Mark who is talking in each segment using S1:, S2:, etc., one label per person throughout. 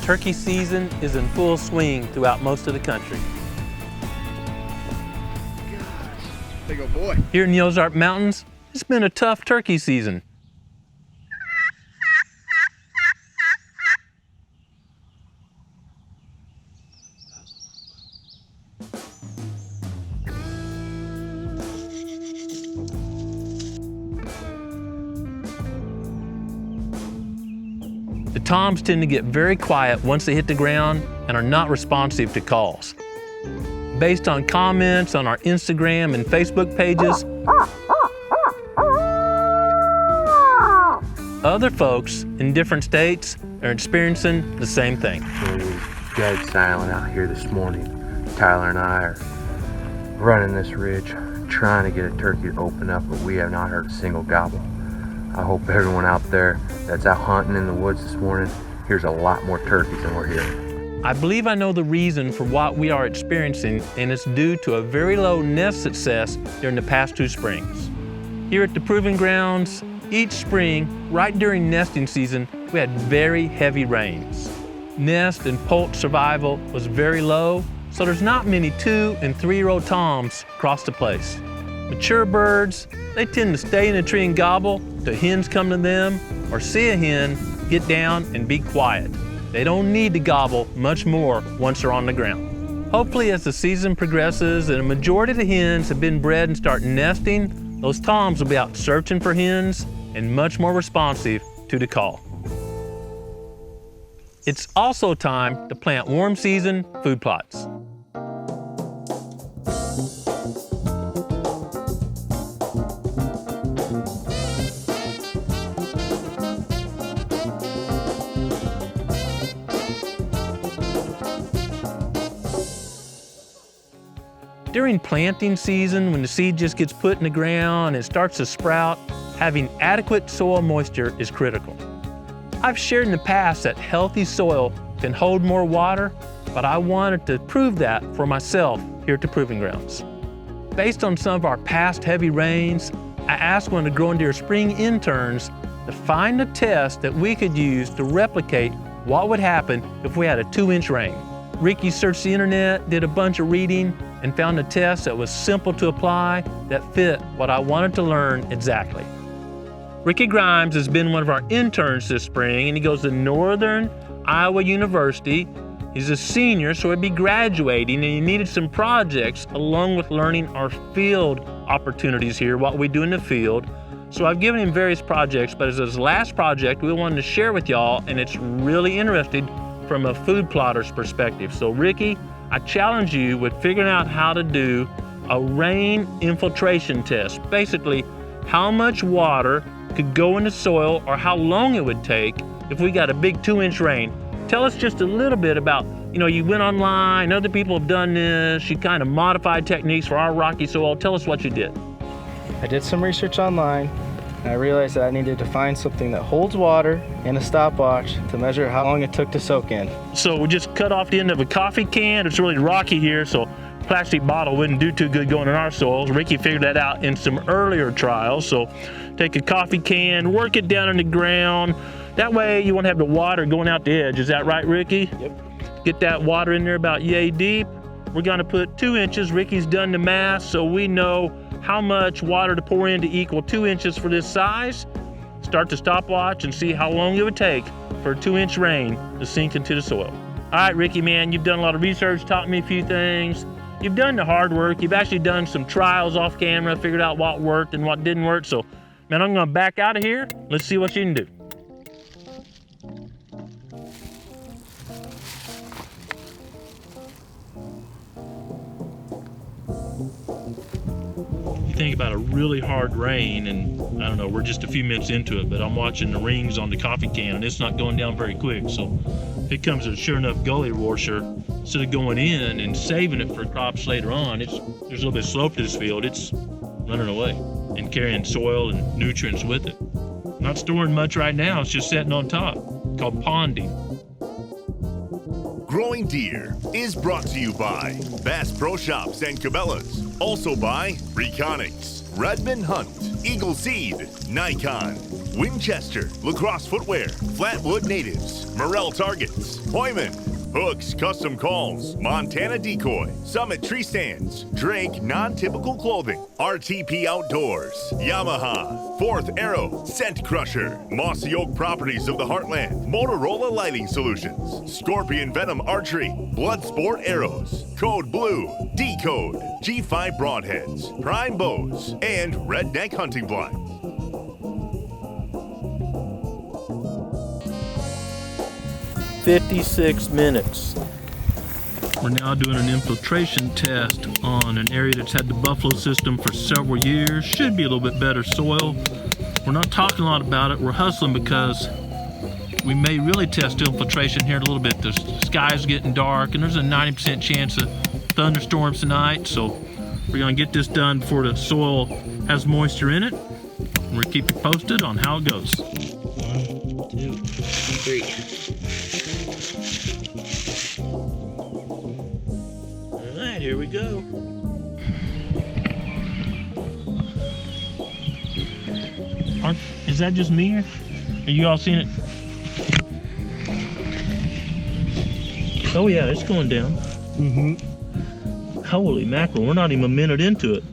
S1: Turkey season is in full swing throughout most of the country.
S2: Gosh, big old boy.
S1: Here in the Ozark Mountains, it's been a tough turkey season. The toms tend to get very quiet once they hit the ground and are not responsive to calls. Based on comments on our Instagram and Facebook pages, other folks in different states are experiencing the same thing.
S3: It was dead silent out here this morning. Tyler and I are running this ridge, trying to get a turkey to open up, but we have not heard a single gobble. I hope everyone out there that's out hunting in the woods this morning hears a lot more turkeys than we're hearing.
S1: I believe I know the reason for what we are experiencing, and it's due to a very low nest success during the past 2 springs. Here at the Proving Grounds, each spring, right during nesting season, we had very heavy rains. Nest and poult survival was very low, so there's not many 2- and 3-year-old toms across the place. Mature birds, they tend to stay in a tree and gobble till hens come to them, or see a hen, get down and be quiet. They don't need to gobble much more once they're on the ground. Hopefully as the season progresses and a majority of the hens have been bred and start nesting, those toms will be out searching for hens and much more responsive to the call. It's also time to plant warm season food plots. During planting season, when the seed just gets put in the ground and starts to sprout, having adequate soil moisture is critical. I've shared in the past that healthy soil can hold more water, but I wanted to prove that for myself here at the Proving Grounds. Based on some of our past heavy rains, I asked one of the Growing Deer spring interns to find a test that we could use to replicate what would happen if we had a 2-inch rain. Ricky searched the internet, did a bunch of reading, and found a test that was simple to apply that fit what I wanted to learn exactly. Ricky Grimes has been one of our interns this spring, and he goes to Northern Iowa University. He's a senior, so he'd be graduating, and he needed some projects along with learning our field opportunities here, what we do in the field. So I've given him various projects, but as his last project, we wanted to share with y'all, and it's really interesting from a food plotter's perspective. So Ricky, I challenge you with figuring out how to do a rain infiltration test. Basically, how much water could go in the soil or how long it would take if we got a big 2-inch rain. Tell us just a little bit about, you went online, other people have done this, you kind of modified techniques for our rocky soil. Tell us what you did.
S4: I did some research online, and I realized that I needed to find something that holds water and a stopwatch to measure how long it took to soak in.
S1: So we just cut off the end of a coffee can. It's really rocky here, so plastic bottle wouldn't do too good going in our soils. Ricky figured that out in some earlier trials. So take a coffee can, work it down in the ground. That way you won't have the water going out the edge. Is that right, Ricky?
S4: Yep.
S1: Get that water in there about yay deep. We're gonna put 2 inches. Ricky's done the math, so we know how much water to pour in to equal 2 inches for this size. Start the stopwatch and see how long it would take for a 2-inch rain to sink into the soil. All right, Ricky, man, you've done a lot of research, taught me a few things. You've done the hard work. You've actually done some trials off camera, figured out what worked and what didn't work. So, man, I'm gonna back out of here. Let's see what you can do. You think about a really hard rain, and I don't know, we're just a few minutes into it, but I'm watching the rings on the coffee can, and it's not going down very quick. So if it comes a sure enough gully washer, instead of going in and saving it for crops later on, there's a little bit of slope to this field, it's running away and carrying soil and nutrients with it. Not storing much right now, it's just sitting on top, called ponding.
S5: Growing Deer is brought to you by Bass Pro Shops and Cabela's. Also by Reconics, Redmond Hunt, Eagle Seed, Nikon, Winchester, Lacrosse Footwear, Flatwood Natives, Morel Targets, Hoyman, Hooks Custom Calls, Montana Decoy, Summit Tree Stands, Drake Non-Typical Clothing, RTP Outdoors, Yamaha, Fourth Arrow, Scent Crusher, Mossy Oak Properties of the Heartland, Motorola Lighting Solutions, Scorpion Venom Archery, Bloodsport Arrows, Code Blue, Decode, G5 Broadheads, Prime Bows, and Redneck Hunting Blinds.
S1: 56 minutes. We're now doing an infiltration test on an area that's had the buffalo system for several years. Should be a little bit better soil. We're not talking a lot about it. We're hustling because we may really test infiltration here in a little bit. The sky's getting dark and there's a 90% chance of thunderstorms tonight. So we're gonna get this done before the soil has moisture in it. We'll keep you posted on how it goes. 1, 2, 3. Alright, here we go. Is that just me? Or are you all seeing it? Oh yeah, it's going down. Mm-hmm. Holy mackerel, we're not even a minute into it.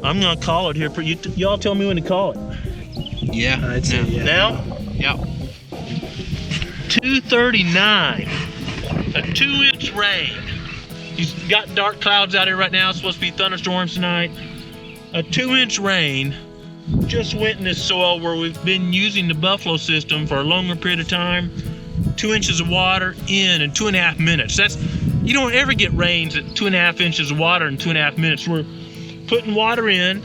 S1: I'm gonna call it here for you. Y'all tell me when to call it.
S2: Yeah, I'd say yeah.
S1: Now?
S2: Yeah.
S1: 2:39. A 2-inch rain. You've got dark clouds out here right now. It's supposed to be thunderstorms tonight. A 2-inch rain just went in this soil where we've been using the buffalo system for a longer period of time. 2 inches of water in 2.5 minutes. You don't ever get rains at 2.5 inches of water in 2.5 minutes. We're putting water in,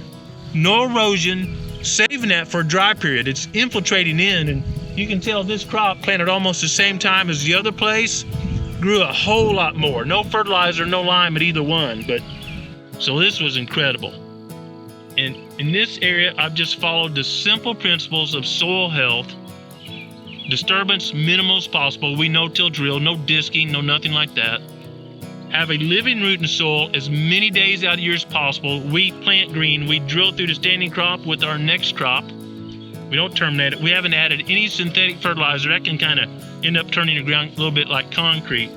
S1: no erosion, saving that for a dry period. It's infiltrating in, and you can tell this crop, planted almost the same time as the other place, grew a whole lot more. No fertilizer, no lime at either one, but so this was incredible. And in this area, I've just followed the simple principles of soil health, disturbance minimal as possible. We no-till drill, no disking, no nothing like that. Have a living root in the soil as many days out of the year as possible. We plant green. We drill through the standing crop with our next crop. We don't terminate it. We haven't added any synthetic fertilizer. That can kind of end up turning the ground a little bit like concrete.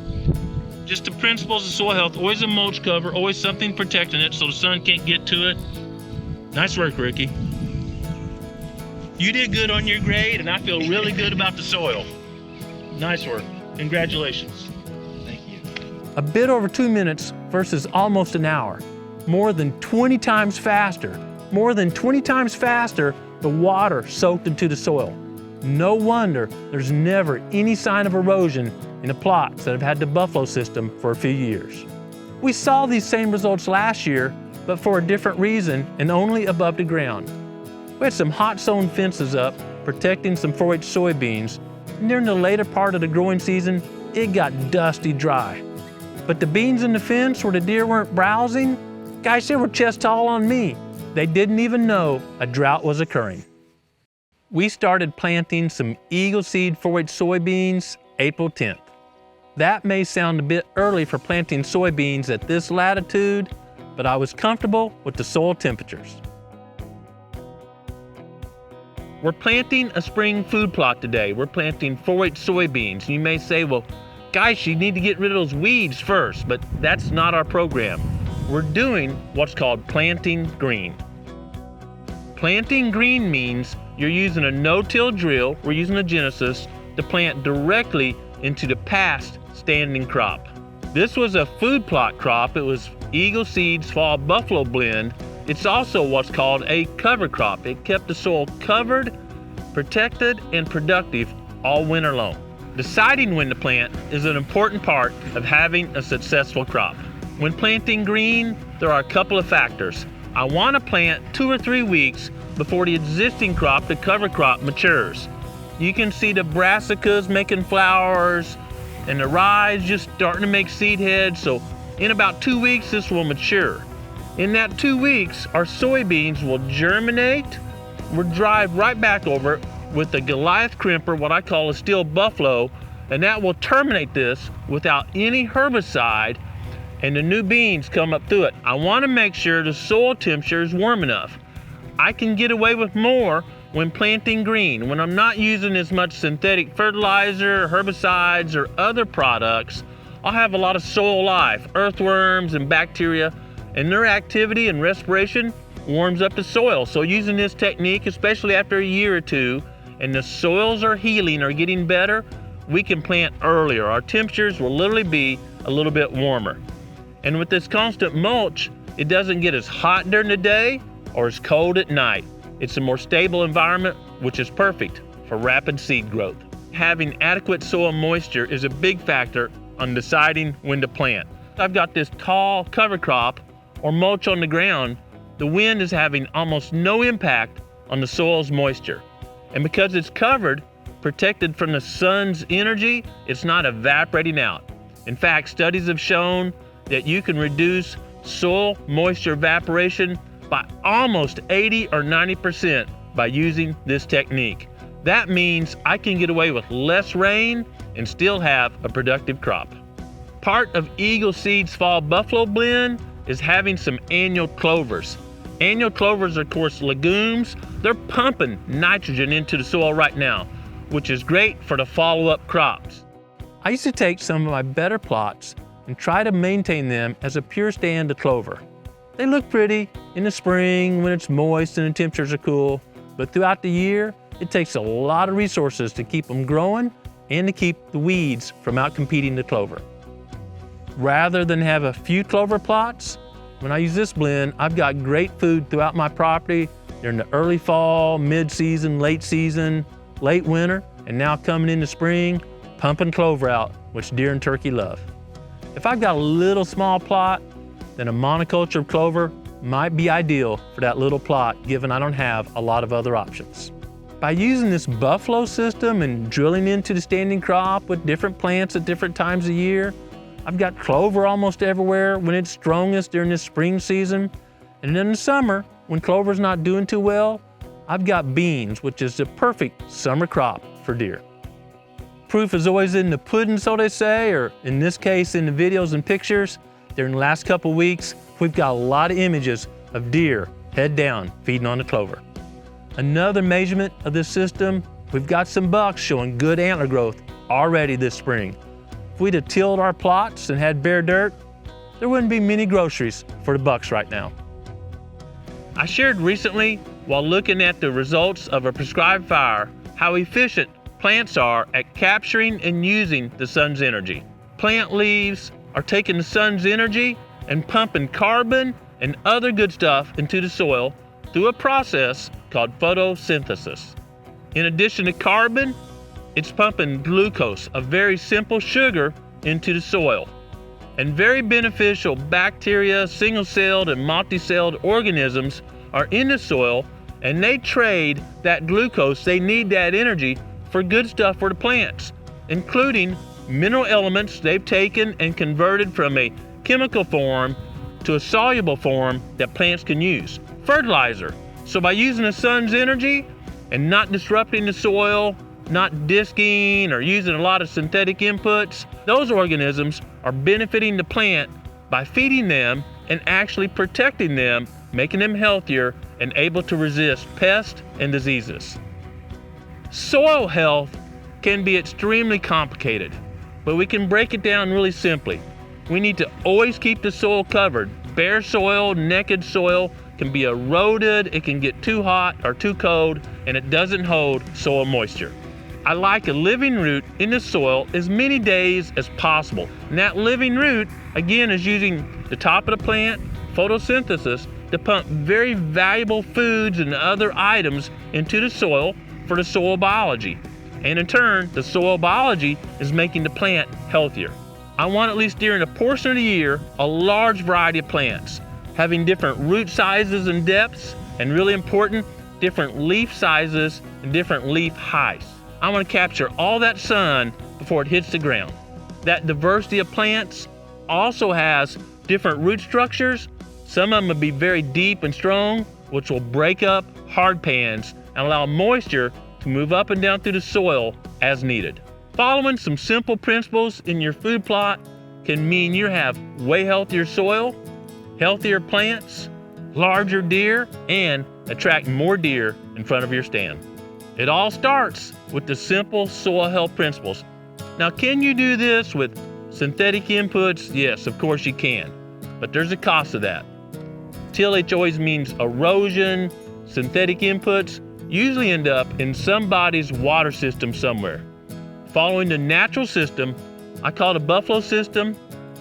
S1: Just the principles of soil health. Always a mulch cover. Always something protecting it so the sun can't get to it. Nice work, Ricky. You did good on your grade, and I feel really good about the soil. Nice work. Congratulations. A bit over 2 minutes versus almost an hour. More than 20 times faster. More than 20 times faster, the water soaked into the soil. No wonder there's never any sign of erosion in the plots that have had the buffalo system for a few years. We saw these same results last year, but for a different reason and only above the ground. We had some hot zone fences up, protecting some 4-H soybeans, and during the later part of the growing season, it got dusty dry. But the beans in the fence where the deer weren't browsing, guys, they were chest tall on me. They didn't even know a drought was occurring. We started planting some Eagle Seed 4-H soybeans April 10th. That may sound a bit early for planting soybeans at this latitude, but I was comfortable with the soil temperatures. We're planting a spring food plot today. We're planting 4-H soybeans. You may say, well, guys, you need to get rid of those weeds first, but that's not our program. We're doing what's called planting green. Planting green means you're using a no-till drill, we're using a Genesis, to plant directly into the past standing crop. This was a food plot crop. It was Eagle Seeds Fall Buffalo Blend. It's also what's called a cover crop. It kept the soil covered, protected, and productive all winter long. Deciding when to plant is an important part of having a successful crop. When planting green, there are a couple of factors. I want to plant 2 or 3 weeks before the existing crop, the cover crop, matures. You can see the brassicas making flowers and the rye just starting to make seed heads, so in about 2 weeks this will mature. In that 2 weeks, our soybeans will germinate. We'll drive right back over it with a Goliath crimper, what I call a steel buffalo, and that will terminate this without any herbicide, and the new beans come up through it. I want to make sure the soil temperature is warm enough. I can get away with more when planting green, when I'm not using as much synthetic fertilizer, herbicides, or other products. I'll have a lot of soil life, earthworms and bacteria, and their activity and respiration warms up the soil. So using this technique, especially after a year or two, and the soils are healing or getting better, we can plant earlier. Our temperatures will literally be a little bit warmer. And with this constant mulch, it doesn't get as hot during the day or as cold at night. It's a more stable environment, which is perfect for rapid seed growth. Having adequate soil moisture is a big factor on deciding when to plant. I've got this tall cover crop or mulch on the ground. The wind is having almost no impact on the soil's moisture. And because it's covered, protected from the sun's energy, it's not evaporating out. In fact, studies have shown that you can reduce soil moisture evaporation by almost 80 or 90% by using this technique. That means I can get away with less rain and still have a productive crop. Part of Eagle Seed's Fall Buffalo Blend is having some annual clovers. Annual clovers are, of course, legumes. They're pumping nitrogen into the soil right now, which is great for the follow-up crops. I used to take some of my better plots and try to maintain them as a pure stand of clover. They look pretty in the spring when it's moist and the temperatures are cool, but throughout the year, it takes a lot of resources to keep them growing and to keep the weeds from outcompeting the clover. Rather than have a few clover plots, when I use this blend, I've got great food throughout my property during the early fall, mid-season, late season, late winter, and now coming into spring, pumping clover out, which deer and turkey love. If I've got a little small plot, then a monoculture of clover might be ideal for that little plot, given I don't have a lot of other options. By using this buffalo system and drilling into the standing crop with different plants at different times of year, I've got clover almost everywhere when it's strongest during this spring season. And in the summer, when clover's not doing too well, I've got beans, which is the perfect summer crop for deer. Proof is always in the pudding, so they say, or in this case, in the videos and pictures. During the last couple weeks, we've got a lot of images of deer head down feeding on the clover. Another measurement of this system, we've got some bucks showing good antler growth already this spring. If we'd have tilled our plots and had bare dirt, there wouldn't be many groceries for the bucks right now. I shared recently, while looking at the results of a prescribed fire, how efficient plants are at capturing and using the sun's energy. Plant leaves are taking the sun's energy and pumping carbon and other good stuff into the soil through a process called photosynthesis. In addition to carbon, it's pumping glucose, a very simple sugar, into the soil. And very beneficial bacteria, single-celled and multi-celled organisms are in the soil, and they trade that glucose, they need that energy for good stuff for the plants, including mineral elements they've taken and converted from a chemical form to a soluble form that plants can use. Fertilizer. So by using the sun's energy and not disrupting the soil, not disking or using a lot of synthetic inputs, those organisms are benefiting the plant by feeding them and actually protecting them, making them healthier and able to resist pests and diseases. Soil health can be extremely complicated, but we can break it down really simply. We need to always keep the soil covered. Bare soil, naked soil can be eroded, it can get too hot or too cold, and it doesn't hold soil moisture. I like a living root in the soil as many days as possible. And that living root, again, is using the top of the plant, photosynthesis, to pump very valuable foods and other items into the soil for the soil biology. And in turn, the soil biology is making the plant healthier. I want, at least during a portion of the year, a large variety of plants, having different root sizes and depths, and really important, different leaf sizes and different leaf heights. I want to capture all that sun before it hits the ground. That diversity of plants also has different root structures. Some of them will be very deep and strong, which will break up hard pans and allow moisture to move up and down through the soil as needed. Following some simple principles in your food plot can mean you have way healthier soil, healthier plants, larger deer, and attract more deer in front of your stand. It all starts with the simple soil health principles. Now, can you do this with synthetic inputs? Yes, of course you can, but there's a cost to that. Tillage always means erosion. Synthetic inputs usually end up in somebody's water system somewhere. Following the natural system, I call the buffalo system,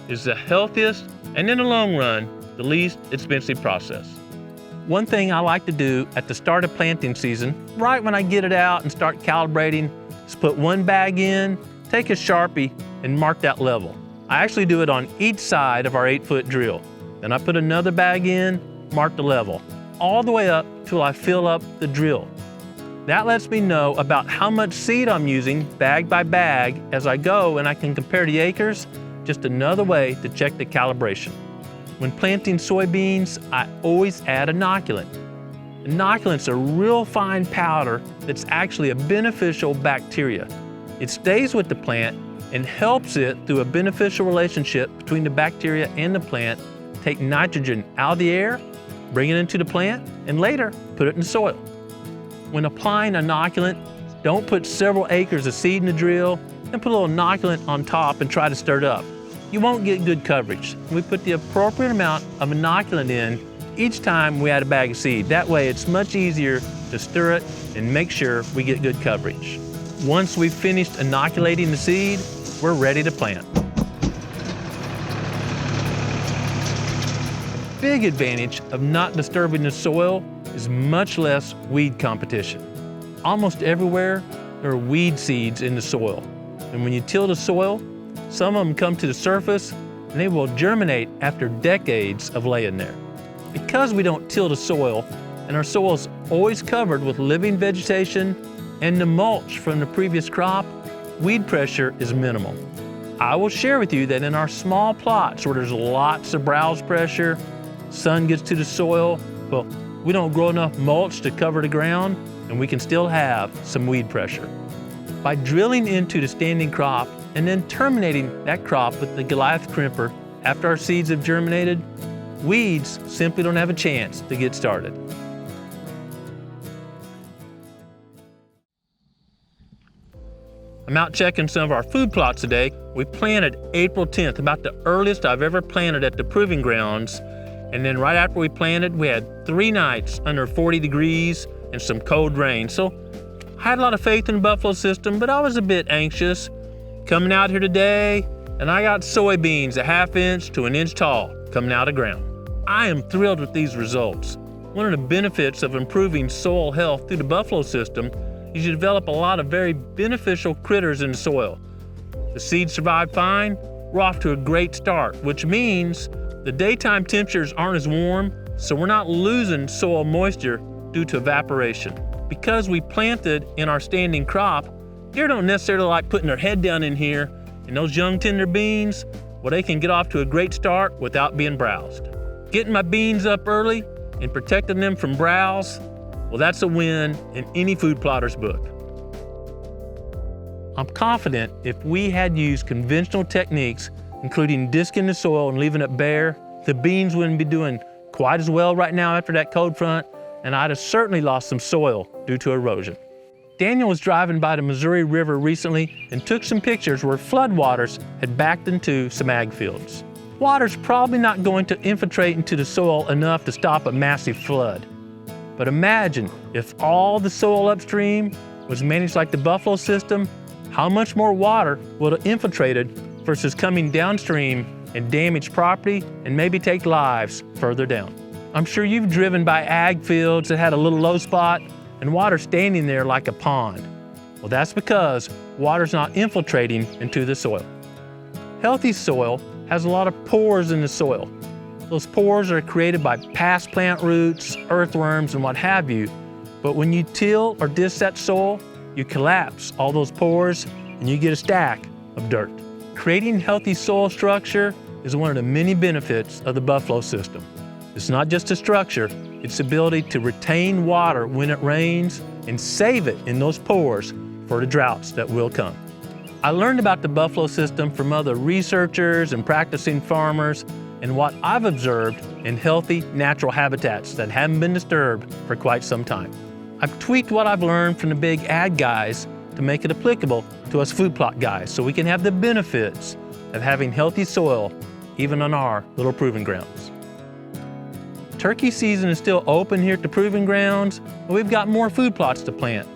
S1: is the healthiest and in the long run, the least expensive process. One thing I like to do at the start of planting season, right when I get it out and start calibrating, is put one bag in, take a Sharpie, and mark that level. I actually do it on each side of our 8-foot drill. Then I put another bag in, mark the level, all the way up till I fill up the drill. That lets me know about how much seed I'm using bag by bag as I go, and I can compare the acres, just another way to check the calibration. When planting soybeans, I always add inoculant. Inoculant's a real fine powder that's actually a beneficial bacteria. It stays with the plant and helps it through a beneficial relationship between the bacteria and the plant, take nitrogen out of the air, bring it into the plant, and later put it in the soil. When applying inoculant, don't put several acres of seed in the drill and put a little inoculant on top and try to stir it up. You won't get good coverage. We put the appropriate amount of inoculant in each time we add a bag of seed. That way it's much easier to stir it and make sure we get good coverage. Once we've finished inoculating the seed, we're ready to plant. A big advantage of not disturbing the soil is much less weed competition. Almost everywhere, there are weed seeds in the soil. And when you till the soil, some of them come to the surface and they will germinate after decades of laying there. Because we don't till the soil and our soil is always covered with living vegetation and the mulch from the previous crop, weed pressure is minimal. I will share with you that in our small plots where there's lots of browse pressure, sun gets to the soil, well, we don't grow enough mulch to cover the ground, and we can still have some weed pressure. By drilling into the standing crop and then terminating that crop with the Goliath crimper after our seeds have germinated, weeds simply don't have a chance to get started. I'm out checking some of our food plots today. We planted April 10th, about the earliest I've ever planted at the proving grounds. And then right after we planted, we had 3 nights under 40 degrees and some cold rain. So I had a lot of faith in the buffalo system, but I was a bit anxious. Coming out here today, and I got soybeans 1/2 inch to 1 inch tall coming out of ground. I am thrilled with these results. One of the benefits of improving soil health through the buffalo system is you develop a lot of very beneficial critters in the soil. The seeds survive fine, we're off to a great start, which means the daytime temperatures aren't as warm, so we're not losing soil moisture due to evaporation. Because we planted in our standing crop, deer don't necessarily like putting their head down in here, and those young tender beans, well, they can get off to a great start without being browsed. Getting my beans up early and protecting them from browse, well, that's a win in any food plotter's book. I'm confident if we had used conventional techniques, including disking the soil and leaving it bare, the beans wouldn't be doing quite as well right now after that cold front, and I'd have certainly lost some soil due to erosion. Daniel was driving by the Missouri River recently and took some pictures where floodwaters had backed into some ag fields. Water's probably not going to infiltrate into the soil enough to stop a massive flood. But imagine if all the soil upstream was managed like the buffalo system, how much more water would have infiltrated versus coming downstream and damage property and maybe take lives further down. I'm sure you've driven by ag fields that had a little low spot and water standing there like a pond. Well, that's because water's not infiltrating into the soil. Healthy soil has a lot of pores in the soil. Those pores are created by past plant roots, earthworms, and what have you. But when you till or disc that soil, you collapse all those pores and you get a stack of dirt. Creating healthy soil structure is one of the many benefits of the buffalo system. It's not just a structure, it's the ability to retain water when it rains and save it in those pores for the droughts that will come. I learned about the buffalo system from other researchers and practicing farmers and what I've observed in healthy, natural habitats that haven't been disturbed for quite some time. I've tweaked what I've learned from the big ag guys to make it applicable to us food plot guys so we can have the benefits of having healthy soil even on our little proving grounds. Turkey season is still open here at the proving grounds, but we've got more food plots to plant.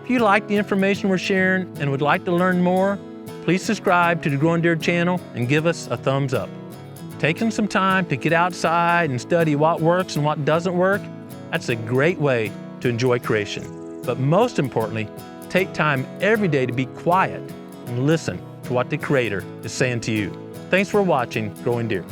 S1: If you like the information we're sharing and would like to learn more, please subscribe to the Growing Deer channel and give us a thumbs up. Taking some time to get outside and study what works and what doesn't work, that's a great way to enjoy creation. But most importantly, take time every day to be quiet and listen to what the Creator is saying to you. Thanks for watching Growing Deer.